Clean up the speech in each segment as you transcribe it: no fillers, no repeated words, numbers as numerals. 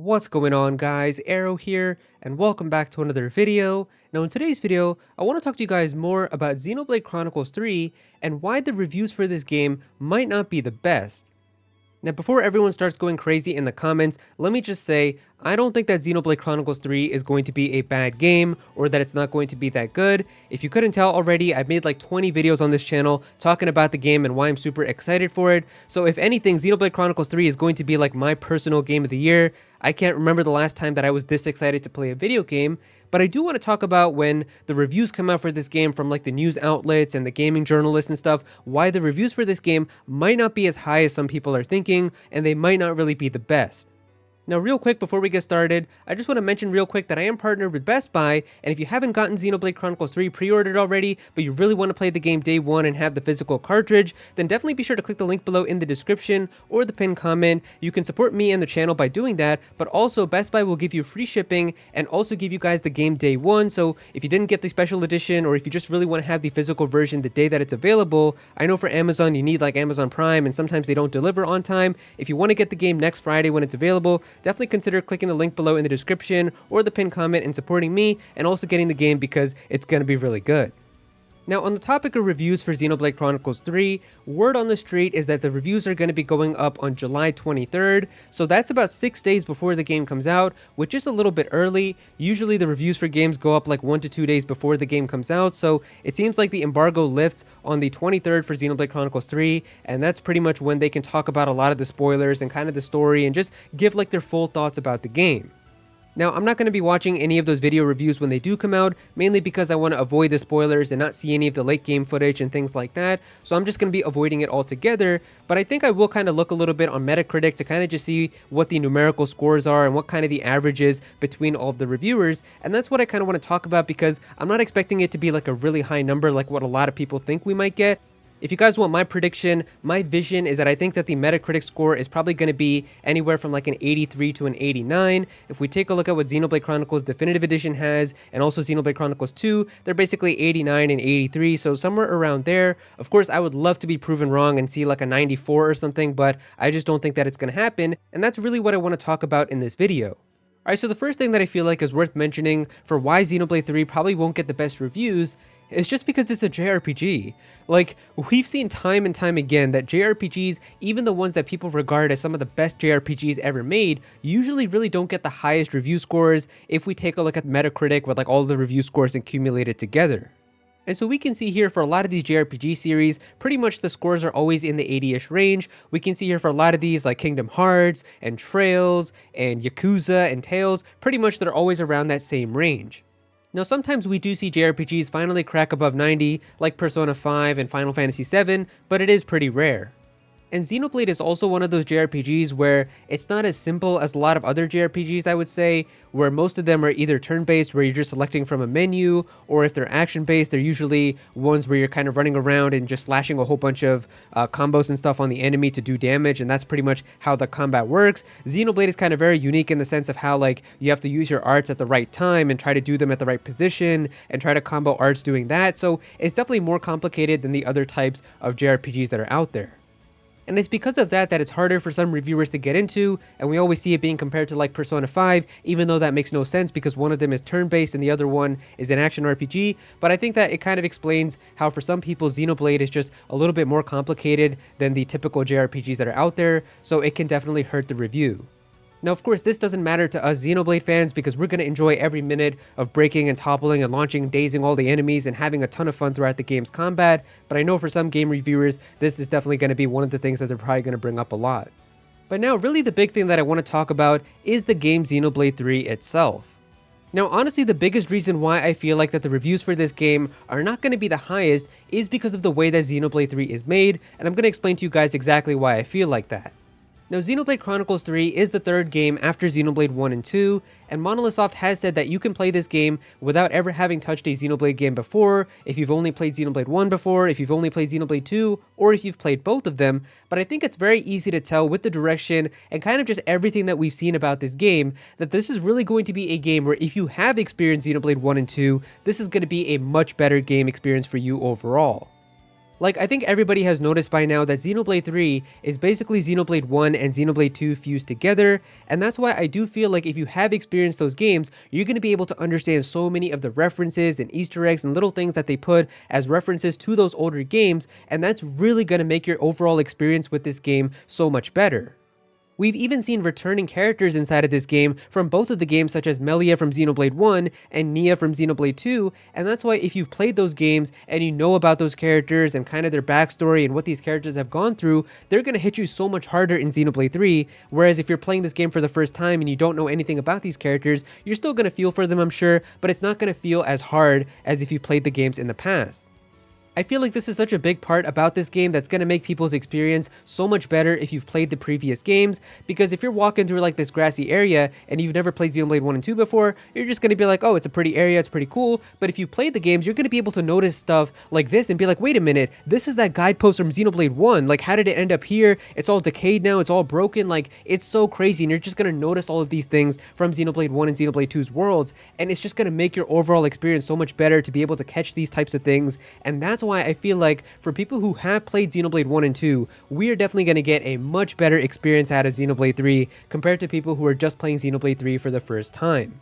What's going on, guys? Aero here, and welcome back to another video. Now in today's video, I want to talk to you guys more about Xenoblade Chronicles 3 and why the reviews for this game might not be the best. Now before everyone starts going crazy in the comments, let me just say, I don't think that Xenoblade Chronicles 3 is going to be a bad game, or that it's not going to be that good. If you couldn't tell already, I've made like 20 videos on this channel talking about the game and why I'm super excited for it. So if anything, Xenoblade Chronicles 3 is going to be like my personal game of the year. I can't remember the last time that I was this excited to play a video game, but I do want to talk about when the reviews come out for this game from like the news outlets and the gaming journalists and stuff, why the reviews for this game might not be as high as some people are thinking, and they might not really be the best. Now real quick before we get started, I just want to mention real quick that I am partnered with Best Buy, and if you haven't gotten Xenoblade Chronicles 3 pre-ordered already, but you really want to play the game day one and have the physical cartridge, then definitely be sure to click the link below in the description or the pinned comment. You can support me and the channel by doing that, but also Best Buy will give you free shipping and also give you guys the game day one, so if you didn't get the special edition or if you just really want to have the physical version the day that it's available, I know for Amazon you need like Amazon Prime and sometimes they don't deliver on time. If you want to get the game next Friday when it's available, definitely consider clicking the link below in the description or the pinned comment and supporting me and also getting the game because it's going to be really good. Now on the topic of reviews for Xenoblade Chronicles 3, word on the street is that the reviews are going to be going up on July 23rd, so that's about 6 days before the game comes out, which is a little bit early. Usually the reviews for games go up like 1 to 2 days before the game comes out, so it seems like the embargo lifts on the 23rd for Xenoblade Chronicles 3, and that's pretty much when they can talk about a lot of the spoilers and kind of the story and just give like their full thoughts about the game. Now, I'm not going to be watching any of those video reviews when they do come out, mainly because I want to avoid the spoilers and not see any of the late game footage and things like that, so I'm just going to be avoiding it altogether, but I think I will kind of look a little bit on Metacritic to kind of just see what the numerical scores are and what kind of the average is between all of the reviewers, and that's what I kind of want to talk about because I'm not expecting it to be like a really high number like what a lot of people think we might get. If you guys want my prediction, my vision is that I think that the Metacritic score is probably going to be anywhere from like an 83 to an 89. If we take a look at what Xenoblade Chronicles Definitive Edition has, and also Xenoblade Chronicles 2, they're basically 89 and 83, so somewhere around there. Of course, I would love to be proven wrong and see like a 94 or something, but I just don't think that it's going to happen, and that's really what I want to talk about in this video. Alright, so the first thing that I feel like is worth mentioning for why Xenoblade 3 probably won't get the best reviews is just because it's a JRPG. Like, we've seen time and time again that JRPGs, even the ones that people regard as some of the best JRPGs ever made, usually really don't get the highest review scores if we take a look at Metacritic with like all the review scores accumulated together. And so we can see here for a lot of these JRPG series, pretty much the scores are always in the 80-ish range. We can see here for a lot of these like Kingdom Hearts and Trails and Yakuza and Tales, pretty much they're always around that same range. Now sometimes we do see JRPGs finally crack above 90, like Persona 5 and Final Fantasy 7, but it is pretty rare. And Xenoblade is also one of those JRPGs where it's not as simple as a lot of other JRPGs, I would say, where most of them are either turn-based where you're just selecting from a menu, or if they're action-based, they're usually ones where you're kind of running around and just slashing a whole bunch of combos and stuff on the enemy to do damage, and that's pretty much how the combat works. Xenoblade is kind of very unique in the sense of how like you have to use your arts at the right time and try to do them at the right position and try to combo arts doing that, so it's definitely more complicated than the other types of JRPGs that are out there. And it's because of that it's harder for some reviewers to get into, and we always see it being compared to like Persona 5, even though that makes no sense because one of them is turn-based and the other one is an action RPG, but I think that it kind of explains how for some people Xenoblade is just a little bit more complicated than the typical JRPGs that are out there, so it can definitely hurt the review. Now, of course, this doesn't matter to us Xenoblade fans because we're going to enjoy every minute of breaking and toppling and launching, dazing all the enemies and having a ton of fun throughout the game's combat, but I know for some game reviewers, this is definitely going to be one of the things that they're probably going to bring up a lot. But now, really the big thing that I want to talk about is the game Xenoblade 3 itself. Now, honestly, the biggest reason why I feel like that the reviews for this game are not going to be the highest is because of the way that Xenoblade 3 is made, and I'm going to explain to you guys exactly why I feel like that. Now, Xenoblade Chronicles 3 is the third game after Xenoblade 1 and 2, and monolithsoft has said that you can play this game without ever having touched a Xenoblade game before, if you've only played Xenoblade 1 before, if you've only played Xenoblade 2, or if you've played both of them, but I think it's very easy to tell with the direction and kind of just everything that we've seen about this game, that this is really going to be a game where if you have experienced Xenoblade 1 and 2, this is going to be a much better game experience for you overall. Like, I think everybody has noticed by now that Xenoblade 3 is basically Xenoblade 1 and Xenoblade 2 fused together, and that's why I do feel like if you have experienced those games, you're going to be able to understand so many of the references and Easter eggs and little things that they put as references to those older games, and that's really going to make your overall experience with this game so much better. We've even seen returning characters inside of this game from both of the games, such as Melia from Xenoblade 1 and Nia from Xenoblade 2, and that's why if you've played those games and you know about those characters and kind of their backstory and what these characters have gone through, they're going to hit you so much harder in Xenoblade 3, whereas if you're playing this game for the first time and you don't know anything about these characters, you're still going to feel for them, I'm sure, but it's not going to feel as hard as if you played the games in the past. I feel like this is such a big part about this game that's going to make people's experience so much better if you've played the previous games, because if you're walking through like this grassy area and you've never played Xenoblade 1 and 2 before, you're just going to be like, oh, it's a pretty area, it's pretty cool, but if you played the games, you're going to be able to notice stuff like this and be like, wait a minute, this is that guidepost from Xenoblade 1, like how did it end up here? It's all decayed now, it's all broken, like it's so crazy, and you're just going to notice all of these things from Xenoblade 1 and Xenoblade 2's worlds, and it's just going to make your overall experience so much better to be able to catch these types of things, and that's why I feel like for people who have played Xenoblade 1 and 2, we are definitely going to get a much better experience out of Xenoblade 3 compared to people who are just playing Xenoblade 3 for the first time.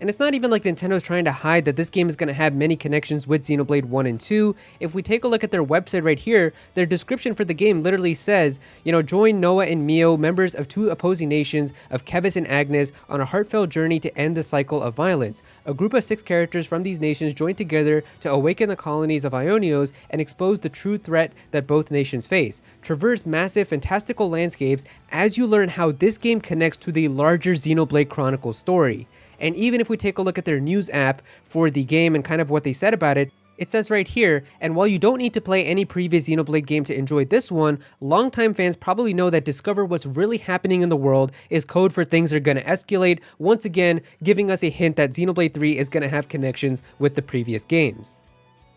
And it's not even like Nintendo's trying to hide that this game is going to have many connections with Xenoblade 1 and 2. If we take a look at their website right here, their description for the game literally says, join Noah and Mio, members of two opposing nations of Kevis and Agnes, on a heartfelt journey to end the cycle of violence. A group of 6 characters from these nations join together to awaken the colonies of Ionios and expose the true threat that both nations face. Traverse massive, fantastical landscapes as you learn how this game connects to the larger Xenoblade Chronicles story. And even if we take a look at their news app for the game and kind of what they said about it, it says right here, and while you don't need to play any previous Xenoblade game to enjoy this one, longtime fans probably know that discover what's really happening in the world is code for things are going to escalate, once again giving us a hint that Xenoblade 3 is going to have connections with the previous games.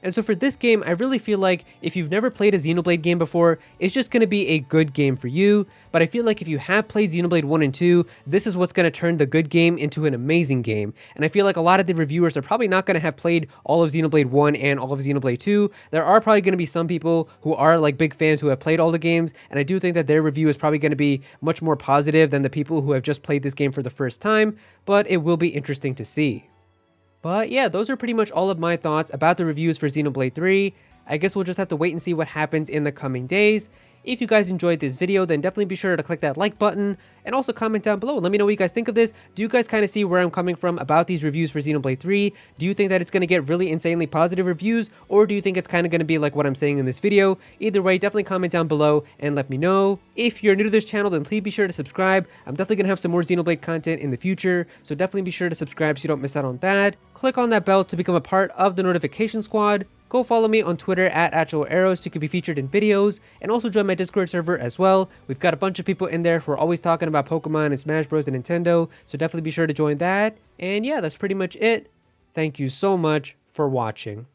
And so for this game, I really feel like if you've never played a Xenoblade game before, it's just going to be a good game for you. But I feel like if you have played Xenoblade 1 and 2, this is what's going to turn the good game into an amazing game. And I feel like a lot of the reviewers are probably not going to have played all of Xenoblade 1 and all of Xenoblade 2. There are probably going to be some people who are like big fans who have played all the games, and I do think that their review is probably going to be much more positive than the people who have just played this game for the first time, but it will be interesting to see. But yeah, those are pretty much all of my thoughts about the reviews for Xenoblade 3. I guess we'll just have to wait and see what happens in the coming days. If you guys enjoyed this video, then definitely be sure to click that like button and also comment down below. Let me know what you guys think of this. Do you guys kind of see where I'm coming from about these reviews for Xenoblade 3? Do you think that it's going to get really insanely positive reviews, or do you think it's kind of going to be like what I'm saying in this video? Either way, definitely comment down below and let me know. If you're new to this channel, then please be sure to subscribe. I'm definitely going to have some more Xenoblade content in the future, so definitely be sure to subscribe so you don't miss out on that. Click on that bell to become a part of the notification squad. Go follow me on Twitter at Aero so you can be featured in videos, and also join my Discord server as well. We've got a bunch of people in there who are always talking about Pokemon and Smash Bros and Nintendo, so definitely be sure to join that. And yeah, that's pretty much it. Thank you so much for watching.